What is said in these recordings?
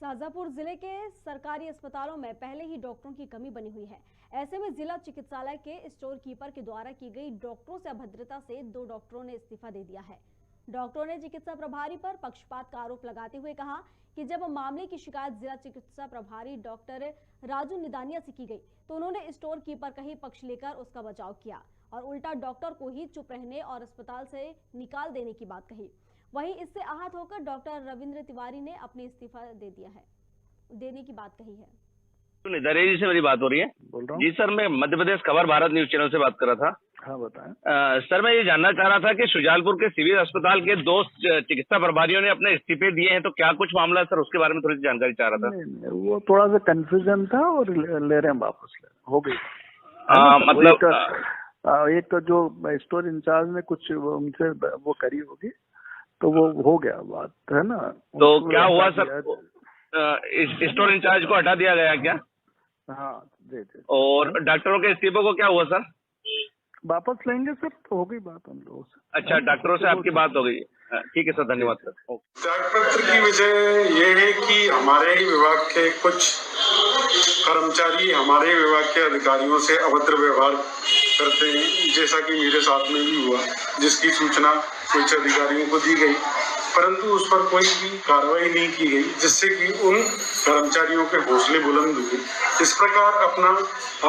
शाजापुर जिले के सरकारी अस्पतालों में पहले ही डॉक्टरों की कमी बनी हुई है। ऐसे में जिला चिकित्सालय के स्टोर कीपर के द्वारा की गई डॉक्टरों से अभद्रता से 2 डॉक्टरों ने इस्तीफा दे दिया है। डॉक्टरों ने चिकित्सा प्रभारी पर पक्षपात का आरोप लगाते हुए कहा कि जब मामले की शिकायत जिला चिकित्सा प्रभारी डॉक्टर राजू निदानिया से की गई तो उन्होंने स्टोर कीपर का ही पक्ष लेकर उसका बचाव किया और उल्टा डॉक्टर को ही चुप रहने और अस्पताल से निकाल देने की बात कही। वहीं इससे आहत होकर डॉक्टर रविंद्र तिवारी ने अपनी इस्तीफा देने की बात कही है। निदानिया जी से मेरी बात हो रही है। बोल रहा हूँ जी सर, मैं मध्य प्रदेश खबर भारत न्यूज चैनल से बात कर रहा था। हाँ बताएं। सर, मैं ये जानना चाह रहा था कि शुजालपुर के सिविल अस्पताल के 2 चिकित्सा प्रभारियों ने अपने इस्तीफे दिए हैं, तो क्या कुछ मामला है सर? उसके बारे में थोड़ी सी जानकारी चाह रहा था। नहीं, वो थोड़ा सा कंफ्यूजन था और ले रहे हैं वापस, हो गई। मतलब एक तो जो स्टोर इंचार्ज ने कुछ उनसे वो करी होगी तो वो हो गया बात, है ना। तो क्या हुआ सर? स्टोर इंचार्ज को हटा दिया गया क्या? हाँ दे। और डॉक्टरों के इस्तीफों को क्या हुआ सर? वापस लेंगे सर, तो हो गई बात हम लोगों से। अच्छा, डॉक्टरों से आपकी बात हो गई। ठीक है सर, धन्यवाद सर। त्यागपत्र की वजह यह है कि हमारे ही विभाग के कुछ कर्मचारी हमारे ही विभाग के अधिकारियों से अभद्र व्यवहार करते हैं, जैसा कि मेरे साथ में भी हुआ, जिसकी सूचना कुछ अधिकारियों को दी गई, परंतु उस पर कोई भी कार्रवाई नहीं की गई, जिससे कि उन कर्मचारियों के हौसले बुलंद हुए। इस प्रकार अपना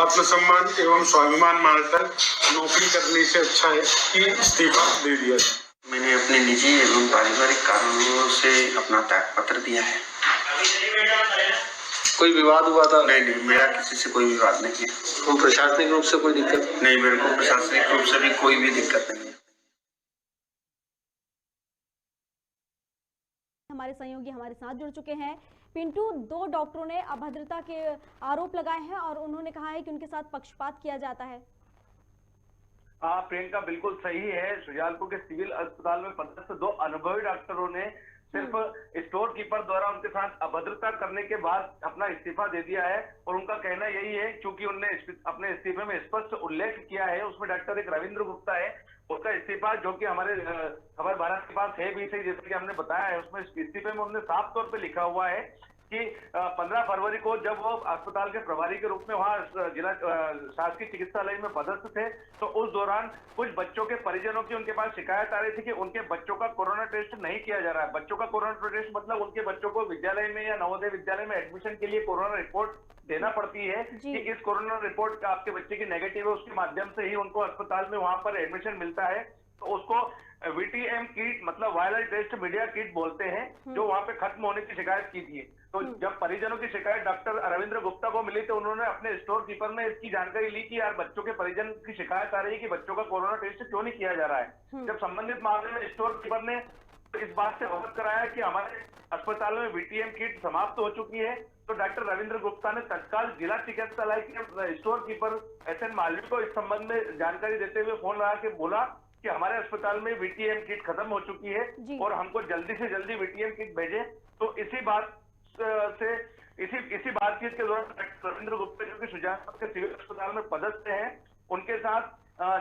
आत्मसम्मान एवं स्वाभिमान मारकर नौकरी करने से अच्छा है कि इस्तीफा दे दिया जाए। मैंने अपने निजी एवं पारिवारिक कारणों से अपना त्यागपत्र दिया है। कोई विवाद हुआ था? नहीं, मेरा किसी से कोई विवाद नहीं है। तो प्रशासनिक रूप से कोई दिक्कत? नहीं, मेरे को प्रशासनिक रूप से भी कोई भी दिक्कत नहीं है। हमारे सहयोगी हमारे साथ जुड़ चुके हैं। पिंटू, 2 डॉक्टरों ने अभद्रता के आरोप लगाए हैं और उन्होंने कहा है कि उनके साथ पक्षपात किया जाता है। हाँ प्रियंका, बिल्कुल सही है। शुजालपुर के सिविल अस्पताल में पदस्थ 2 अनुभवी डॉक्टरों ने सिर्फ स्टोर कीपर द्वारा उनके साथ अभद्रता करने के बाद अपना इस्तीफा दे दिया है और उनका कहना यही है, क्योंकि उन्होंने अपने इस्तीफे में स्पष्ट उल्लेख किया है, उसमें डॉक्टर एक रविंद्र गुप्ता है, उसका इस्तीफा जो कि हमारे खबर भारत के पास है भी सही, जैसे कि हमने बताया है, उसमें इस्तीफे में उन्होंने साफ तौर पे लिखा हुआ है कि 15 फरवरी को जब वो अस्पताल के प्रभारी के रूप में वहां जिला शासकीय चिकित्सालय में पदस्थ थे, तो उस दौरान कुछ बच्चों के परिजनों की उनके पास शिकायत आ रही थी कि उनके बच्चों का कोरोना टेस्ट नहीं किया जा रहा है। बच्चों का कोरोना टेस्ट मतलब उनके बच्चों को विद्यालय में या नवोदय विद्यालय में एडमिशन के लिए कोरोना रिपोर्ट देना पड़ती है कि इस कोरोना रिपोर्ट का आपके बच्चे की नेगेटिव है, उसके माध्यम से ही उनको अस्पताल में वहां पर एडमिशन मिलता है। तो उसको VTM किट मतलब वायरल टेस्ट मीडिया किट बोलते हैं, जो वहां पे खत्म होने की शिकायत की थी। तो जब परिजनों की शिकायत डॉक्टर रविंद्र गुप्ता को मिली तो उन्होंने अपने स्टोर कीपर में इसकी जानकारी ली कि यार बच्चों के परिजन की शिकायत आ रही है कि बच्चों का कोरोना टेस्ट क्यों नहीं किया जा रहा है। जब संबंधित मामले में स्टोर कीपर ने इस बात से अवगत कराया कि हमारे अस्पताल में VTM किट समाप्त हो चुकी है, तो डॉक्टर रविंद्र गुप्ता ने तत्काल जिला चिकित्सालय के स्टोर कीपर SN मालवी को इस संबंध में जानकारी देते हुए फोन लगा के बोला कि हमारे अस्पताल में VTM किट खत्म हो चुकी है और हमको जल्दी से जल्दी VTM किट भेजे। तो इसी बातचीत के दौरान रविंद्र गुप्ता जो कि शुजालपुर के सिविल अस्पताल में पदस्थ हैं, उनके साथ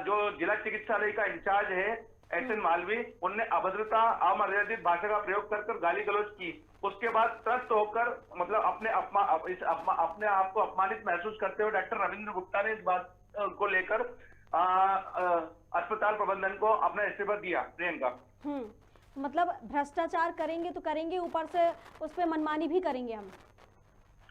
जो जिला चिकित्सालय का इंचार्ज है SN मालवी, उनने अभद्रता अमर्यादित भाषा का प्रयोग कर गाली गलौज की। उसके बाद त्रस्त होकर मतलब अपने आप को अपमानित महसूस करते हुए डॉक्टर रविंद्र गुप्ता ने इस बात को लेकर अस्पताल प्रबंधन को अपना इस्तीफा दिया। प्रियंका, मतलब भ्रष्टाचार करेंगे तो करेंगे, ऊपर से उस पर मनमानी भी करेंगे हम।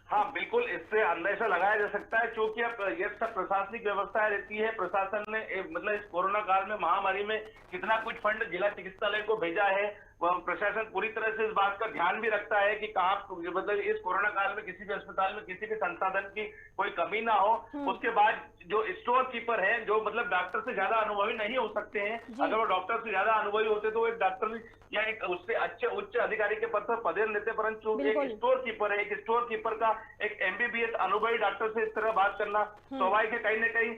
हाँ बिल्कुल, इससे अंदेशा लगाया जा सकता है, क्योंकि अब ये सब प्रशासनिक व्यवस्था रहती है। प्रशासन ने मतलब इस कोरोना काल में महामारी में कितना कुछ फंड जिला चिकित्सालय को भेजा है, प्रशासन पूरी तरह से इस बात का ध्यान भी रखता है कि कहाँ मतलब इस कोरोना काल में किसी भी अस्पताल में किसी भी संसाधन की कोई कमी ना हो। उसके बाद जो स्टोर कीपर है, जो मतलब डॉक्टर से ज्यादा अनुभवी नहीं हो सकते हैं, अगर वो डॉक्टर से ज्यादा अनुभवी होते तो एक डॉक्टर या एक उससे अच्छे उच्च अधिकारी के पद पर पदेर लेते, परंतु एक स्टोर कीपर है, एक स्टोर कीपर का एक MBBS अनुभवी डॉक्टर से इस तरह बात करना स्वाभाविक है, कहीं ना कहीं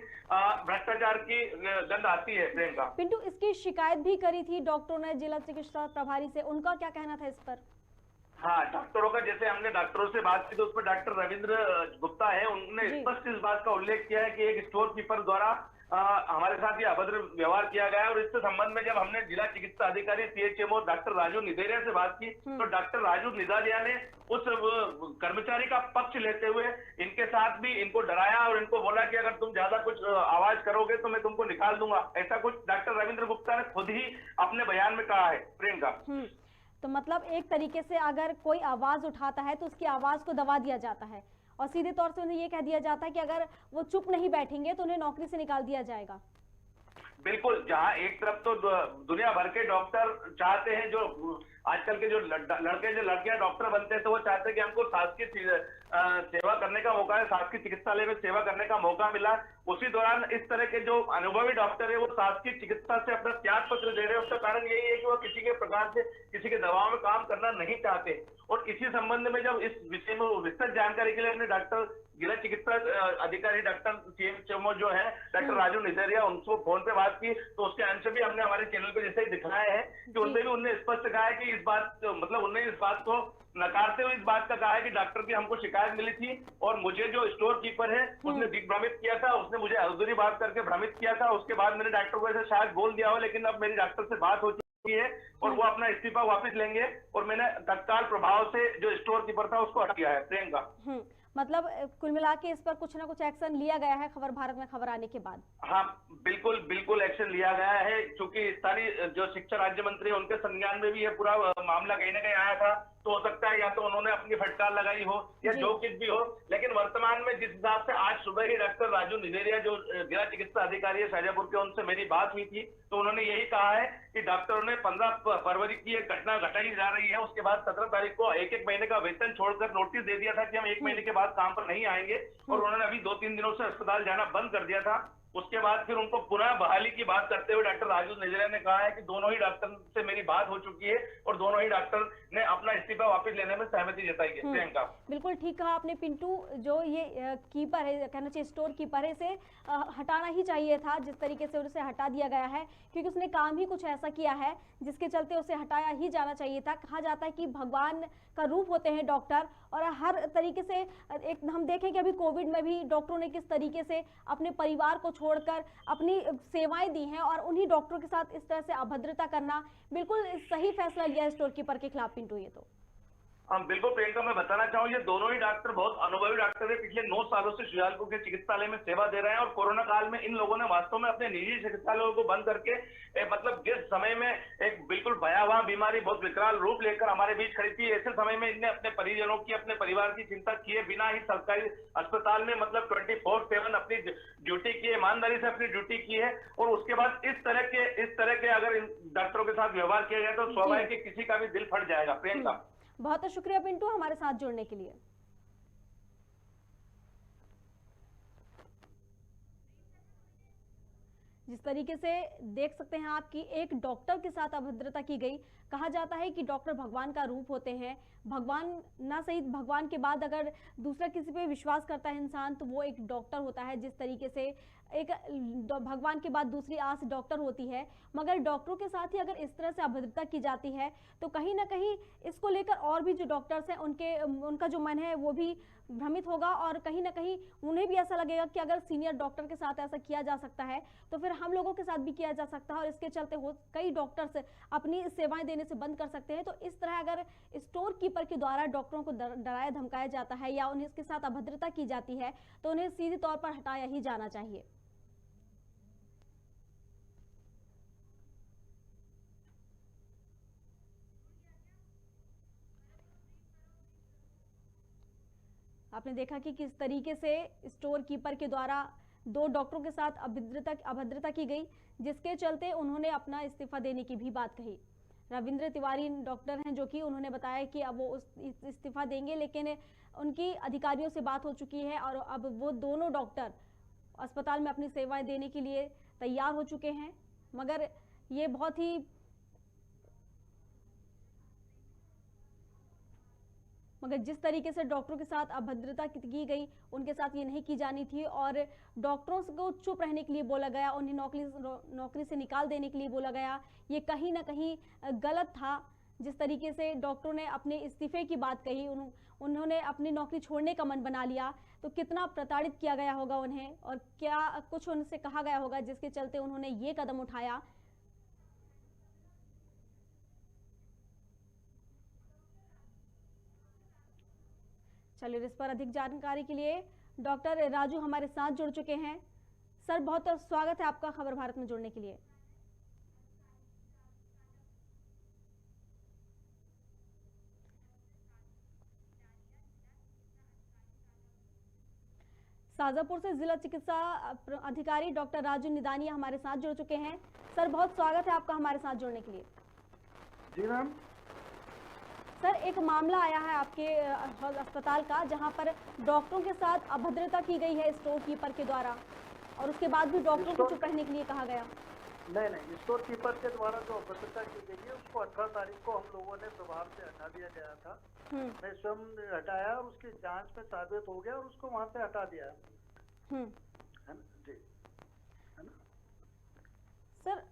भ्रष्टाचार की गंध आती है। प्रियंका, पिंटू, इसकी शिकायत भी करी थी डॉक्टरों ने जिला चिकित्सा प्रभारी से, उनका क्या कहना था इस पर? हाँ, डॉक्टरों का जैसे हमने डॉक्टरों से बात की तो उस पर डॉक्टर रविंद्र गुप्ता है, उन्होंने स्पष्ट इस बात का उल्लेख किया है कि एक स्टोर कीपर द्वारा हमारे साथ ये अभद्र व्यवहार किया गया है। और इसके संबंध में जब हमने जिला चिकित्सा अधिकारी CHMO डॉक्टर राजू निदेरिया से बात की, तो डॉक्टर राजू निदेरिया ने उस कर्मचारी का पक्ष लेते हुए इनके साथ भी इनको डराया और इनको बोला कि अगर तुम ज्यादा कुछ आवाज करोगे तो मैं तुमको निकाल दूंगा। ऐसा कुछ डॉक्टर रविंद्र गुप्ता ने खुद ही अपने बयान में कहा है। प्रियंका, तो मतलब एक तरीके से अगर कोई आवाज उठाता है तो उसकी आवाज को दबा दिया जाता है और सीधे तौर से उन्हें ये कह दिया जाता है कि अगर वो चुप नहीं बैठेंगे तो उन्हें नौकरी से निकाल दिया जाएगा। बिल्कुल, जहां एक तरफ तो दुनिया भर के डॉक्टर चाहते हैं, जो आजकल के जो लड़कियां डॉक्टर बनते हैं तो वो चाहते हैं कि हमको शासकीय सेवा करने का मौका है, शासकीय चिकित्सालय में सेवा करने का मौका मिला। उसी दौरान इस तरह के जो अनुभवी डॉक्टर है वो शासकीय चिकित्सा से अपना त्याग पत्र दे रहे हैं। उसका कारण यही है कि वो किसी के प्रकार से किसी के दबाव में काम करना नहीं चाहते। और इसी संबंध में जब इस विषय में विस्तृत जानकारी के लिए हमने डॉक्टर जिला चिकित्सा अधिकारी डॉक्टर CHMO जो है डॉक्टर राजू निदेरिया, उनको फोन पे बात की, तो उसके अंश भी हमने हमारे चैनल पे जैसे ही दिखाया है कि उनसे भी उन्होंने स्पष्ट कहा है कि इस बात मतलब उन्होंने इस बात को नकारते हुए इस बात का कहा है कि डॉक्टर की हमको शिकायत मिली थी और मुझे जो स्टोर कीपर है उसने दिग्भ्रमित किया था, उसने मुझे अधूरी बात करके भ्रमित किया था। उसके बाद मैंने डॉक्टर को ऐसे शायद बोल दिया हो, लेकिन अब मेरी डॉक्टर से बात हो चुकी है और वो अपना इस्तीफा वापस लेंगे और मैंने तत्काल प्रभाव से जो स्टोर कीपर था उसको हटा दिया है। प्रियंका, मतलब कुल मिला के इस पर कुछ ना कुछ एक्शन लिया गया है खबर भारत में खबर आने के बाद? हाँ, बिल्कुल एक्शन लिया गया है, क्योंकि स्थानीय जो शिक्षा राज्य मंत्री है उनके संज्ञान में भी ये पूरा मामला कहीं ना कहीं आया था। तो हो सकता है या तो उन्होंने अपनी फटकार लगाई हो या जो कुछ भी हो, लेकिन वर्तमान में जिस हिसाब से आज सुबह ही डॉक्टर राजू निदेरिया जो जिला चिकित्सा अधिकारी है शाजापुर के, उनसे मेरी बात हुई थी, तो उन्होंने यही कहा है कि डॉक्टरों ने 15 फरवरी की एक घटना घटाई जा रही है, उसके बाद 17 तारीख को एक महीने का वेतन छोड़कर नोटिस दे दिया था कि हम 1 महीने के बाद काम पर नहीं आएंगे। और उन्होंने अभी 2-3 दिनों से अस्पताल जाना बंद कर दिया था। उसके बाद फिर उनको पुनः बहाली की बात करते हुए डॉक्टर राजू निदेरिया ने कहा है कि दोनों ही डॉक्टर से मेरी बात हो चुकी है और दोनों ही डॉक्टर ने अपना इस्तीफा वापस लेने में सहमति जताई है। प्रियंका, बिल्कुल ठीक कहा आपने पिंटू। जो ये कीपर है, कहना चाहिए स्टोर कीपर है, इसे हटाना ही चाहिए था जिस तरीके से उसे हटा दिया गया है, क्योंकि उसने काम ही कुछ ऐसा किया है जिसके चलते उसे हटाया ही जाना चाहिए था। कहा जाता है कि भगवान का रूप होते हैं डॉक्टर, और हर तरीके से एक हम देखें कि अभी कोविड में भी डॉक्टरों ने किस तरीके से अपने परिवार को छोड़कर अपनी सेवाएं दी हैं, और उन्हीं डॉक्टरों के साथ इस तरह से अभद्रता करना बिल्कुल सही फैसला लिया है स्टोर कीपर के खिलाफ। पिंटू, ये तो बिल्कुल प्रियंका, मैं बताना चाहूँ ये दोनों ही डॉक्टर बहुत अनुभवी डॉक्टर है, पिछले 9 सालों से शुजालपुर के चिकित्सालय में सेवा दे रहे हैं। और कोरोना काल में इन लोगों ने वास्तव में अपने निजी चिकित्सालयों को बंद करके मतलब जिस समय में एक बिल्कुल भयावह बीमारी बहुत विकराल रूप लेकर हमारे बीच खड़ी थी, ऐसे समय में इनने अपने परिजनों की, अपने परिवार की चिंता किए बिना ही सरकारी अस्पताल में मतलब 24/7 अपनी ड्यूटी की है, ईमानदारी से अपनी ड्यूटी की है। और उसके बाद इस तरह के अगर इन डॉक्टरों के साथ व्यवहार किया जाए तो स्वाभाविक है किसी का भी दिल फट जाएगा। प्रियंका, बहुत बहुत शुक्रिया पिंटू हमारे साथ जुड़ने के लिए। जिस तरीके से देख सकते हैं आप कि एक डॉक्टर के साथ अभद्रता की गई। कहा जाता है कि डॉक्टर भगवान का रूप होते हैं, भगवान ना सही, भगवान के बाद अगर दूसरा किसी पे विश्वास करता है इंसान तो वो एक डॉक्टर होता है। जिस तरीके से एक भगवान के बाद दूसरी आस डॉक्टर होती है, मगर डॉक्टरों के साथ ही अगर इस तरह से अभद्रता की जाती है तो कहीं ना कहीं इसको लेकर और भी जो डॉक्टर्स हैं उनका जो मन है वो भी भ्रमित होगा, और कहीं ना कहीं उन्हें भी ऐसा लगेगा कि अगर सीनियर डॉक्टर के साथ ऐसा किया जा सकता है तो फिर हम लोगों के साथ भी किया जा सकता है, और इसके चलते कई डॉक्टर्स अपनी सेवाएं देने से बंद कर सकते हैं। तो इस तरह अगर स्टोर कीपर के द्वारा डॉक्टरों को डराया धमकाया जाता है या उन्हें इसके साथ अभद्रता की जाती है तो उन्हें सीधे तौर पर हटाया ही जाना चाहिए। आपने देखा कि किस तरीके से स्टोर कीपर के द्वारा 2 डॉक्टरों के साथ अभद्रता की गई, जिसके चलते उन्होंने अपना इस्तीफा देने की भी बात कही। रविंद्र तिवारी डॉक्टर हैं जो कि उन्होंने बताया कि अब वो इस्तीफा देंगे, लेकिन उनकी अधिकारियों से बात हो चुकी है और अब वो दोनों डॉक्टर अस्पताल में अपनी सेवाएं देने के लिए तैयार हो चुके हैं। मगर ये बहुत ही मगर जिस तरीके से डॉक्टरों के साथ अभद्रता की गई, उनके साथ ये नहीं की जानी थी, और डॉक्टरों को चुप रहने के लिए बोला गया, उन्हें नौकरी से निकाल देने के लिए बोला गया, ये कहीं ना कहीं गलत था। जिस तरीके से डॉक्टरों ने अपने इस्तीफे की बात कही, उन्होंने अपनी नौकरी छोड़ने का मन बना लिया, तो कितना प्रताड़ित किया गया होगा उन्हें, और क्या कुछ उनसे कहा गया होगा जिसके चलते उन्होंने ये कदम उठाया। चलिए, इस पर अधिक जानकारी के लिए डॉक्टर राजू हमारे साथ जुड़ चुके हैं। सर, बहुत स्वागत है आपका खबर भारत में जुड़ने के लिए। शाजापुर से जिला चिकित्सा अधिकारी डॉक्टर राजू निदानिया हमारे साथ जुड़ चुके हैं। सर, बहुत स्वागत है आपका हमारे साथ जुड़ने के लिए। जी मैम। सर, एक मामला आया है आपके अस्पताल का, जहां पर डॉक्टरों के साथ अभद्रता की गई है स्टोर कीपर के द्वारा, और उसके बाद भी डॉक्टरों को चुप रहने के लिए कहा गया। नहीं, स्टोर कीपर के द्वारा जो अभद्रता की गई है उसको 18 तारीख को हम लोगों ने प्रभाव से हटा दिया गया था। मैं स्वयं हटाया और उसकी जांच में साबित हो गया और उसको वहां से हटा दिया है ना जी, है ना सर।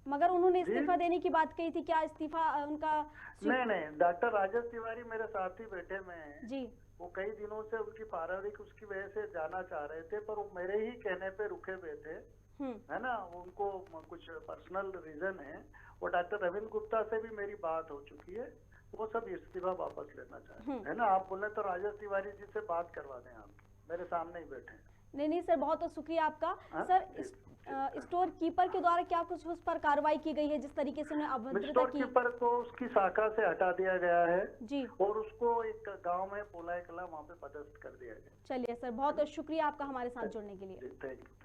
मगर उन्होंने इस्तीफा देने की बात कही थी, क्या इस्तीफा उनका? नहीं, डॉक्टर राजेश तिवारी मेरे साथ ही बैठे में हैं जी। वो कई दिनों से उनकी पारिवारिक उसकी वजह से जाना चाह रहे थे, पर वो मेरे ही कहने पे रुके हुए थे, है ना। उनको कुछ पर्सनल रीजन है। और डॉक्टर रविंद्र गुप्ता से भी मेरी बात हो चुकी है, वो सब इस्तीफा वापस लेना चाहते हैं, है ना। आप बोले तो राजेश तिवारी जी से बात करवा दें, आप मेरे सामने ही बैठे हैं। नहीं सर, बहुत शुक्रिया आपका। सर, स्टोर कीपर के द्वारा क्या कुछ उस पर कार्रवाई की गई है, जिस तरीके से उन्हें अभद्रता स्टोर की? कीपर को उसकी शाखा से हटा दिया गया है जी, और उसको एक गांव में पोलाई कला वहाँ पे पदस्थ कर दिया गया। चलिए सर, बहुत शुक्रिया आपका हमारे साथ जुड़ने के लिए। Thank you.